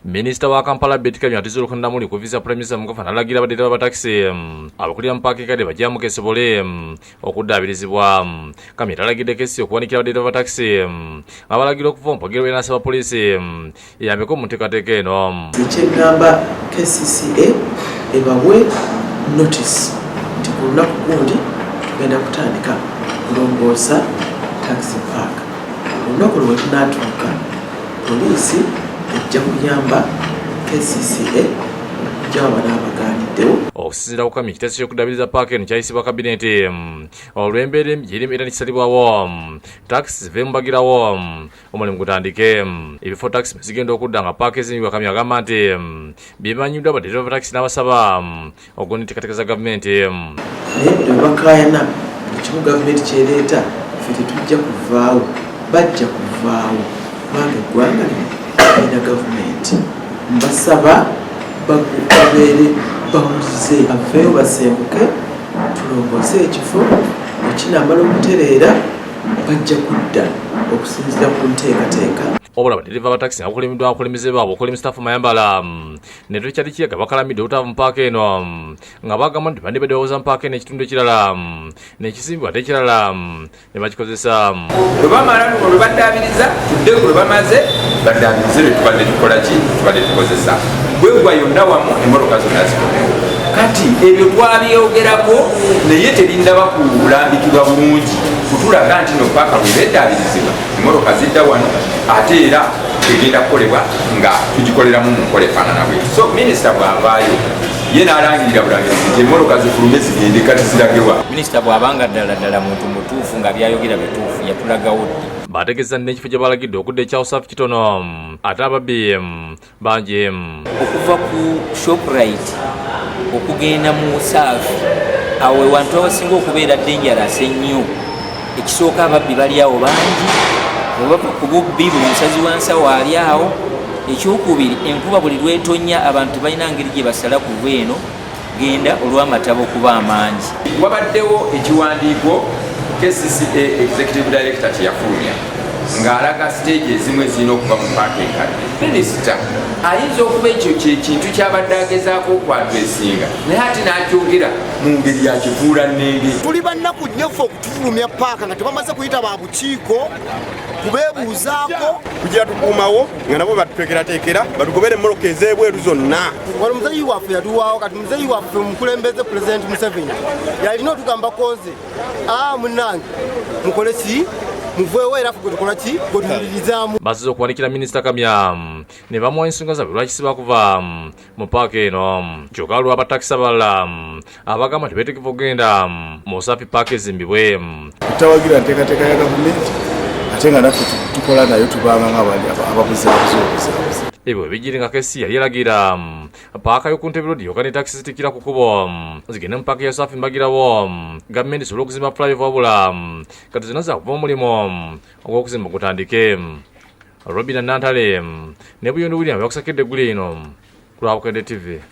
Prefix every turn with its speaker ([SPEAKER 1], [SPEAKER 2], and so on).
[SPEAKER 1] Minisita wa Kampala Betty Kamya atizuuka namuli ku visa premisa mugavana alagira abadereva ba taxi abakulira mpaaka kade bajjamu kesobole okuddabirizibwa. Kamya talagidde kesi okuwanikira abadereva ba taxi abalagira okuva mpogero n'asaba poliisi eyambeko mu nteekateeka eno.
[SPEAKER 2] Ekyengamba KCCA ebawe notice nti ku lunaku gundi tugenda kutandika kulongoosa taxi park. Olunaku lwe tunaatuuka poliisi ejja kuyamba KCCA okugyawo n'abaganiddewo.
[SPEAKER 1] Okusinziira ku Kamya, ekiteeso ky'okuddaabiriza paaka eno kyayisibwa kabineti olw'embeera embi era nekisalibwawo taxi zive mubagirawo omulimu gutandike. Ebifo taxi zigenda okudda nga paaka ezimbibwa. Kamya agamba nti bimanyiddwa abadereva ba taxi n'abasaba okugondi enteekateeka za gavumenti.
[SPEAKER 2] Naye bwe bakaayana ekimu gavumenti ky'ereeta ffe tetujja kuvaawo, bajja kuvaawo kubanga eggwanga lina gavumenti. Mbasaba babeere bawulize aveeyo basembuke tulongoose ekifo ekinaamala okutereera bajja kudda okusinziira ku nteekateeka.
[SPEAKER 1] Obula abadereva ba taxi abakulemiddwa abakulembeze baabwe okulemi Staff Mayambala ne tekyali kiyaga bakalamidde obutava mu paaka eno nga bagamba nti bandi badowooza mu paaka eno ekitundu ekirala n'ekisimbibwa ate ekirala ne bakikozesa.
[SPEAKER 3] Bwe bamala olwo baddaabiriza tudde ku lwe bamaze baddaabirize lwe tubadde tukola ki tubadde tukozesa bwegwa yonna wamu emmotoka zonna zikolewo. Kati ebyo twabyogerako naye terindaba kulambikibwa bulungi kutulaga nti no paaka bwe beddaabirizibwa emmotoka zidda wano ate era egenda kukolebwa nga tugikoleramu mu nkola efaanana bwe. So minisita bw'avaayo ye n'alangirira bulangirizi nti emmotoka zifulume zigende kati ziragewa.
[SPEAKER 4] Minisita bw'abanga ddala muntu mutuufu nga byayogera bituufu yatulagawo ddi.
[SPEAKER 1] Bategeeza n'ekifo gye balagidde okudda ekyawusaafu kitono ate ababbi bangi.
[SPEAKER 4] Okuva ku Shoprite okugenda mu Saafi awo ewantu abasinga okubeera dangerous ennyo. Ekisooka ababbi bali awo bangi, bwe bava ku bubbi buli musazi wansawo ali awo. Ekyokubiri enkuba buli lwetonya abantu balina ngeri gye basala ku lweno genda olw'amatabo kuba amangi.
[SPEAKER 3] Wabaddewo ekiwandiiko KCCA Executive Director kyeyafulumya ng'alaga stage ezimu ezirina okuva mu paaka enkadde. Minisita ayinza okuba ekyo kyekintu kyabadde agezaako okwatwesinga naye ate n'akyogera mu ngeri yakivuula nnenge.
[SPEAKER 5] Tuli bannaku nnyo ffe okutufulumya paaka nga tebamaze kuyita ba bukiiko kubeebuuzaako. Tujja tukuumawo nga nabo batuteekerateekera batugobere emmoloka ez'ebweru zonna. Wano muzeeyi waffe yatuwaawo kati muzeeyi waffe omukulembeze Pulezidenti Museveni yalina otugambako nze munnange mukole ki muveewo era ffe tukola ki gwe tuwulirizaamu.
[SPEAKER 1] Basize okuwanikira Minisita Kamya ne bamuwa ensonga zaabwe lwakisiba kuva mu paaka eno. Kyokka lwa batakisi abalala abagamba nti beetegefu okugenda mu Usafi paaka ezimbibwe.
[SPEAKER 6] Tutawagira nteekateeka ya gavumenti ate nga naffe tukola nayo tubanga ng'ababuzi.
[SPEAKER 1] Ebyo bijjire nga kesi yali yalagira paaka y'oku Ntebe Road yokka ne takisi zitikira ku kkubo zigende mu paaka ya Usafi mbagirawo gavumenti esobole okuzimba flyover wabula kati zonna zaakuva omulimu ogw'okuzimba gutandike. Robina Nantale ne Buyondo William yakusakedde eggulu eno ku Lwabukende TV.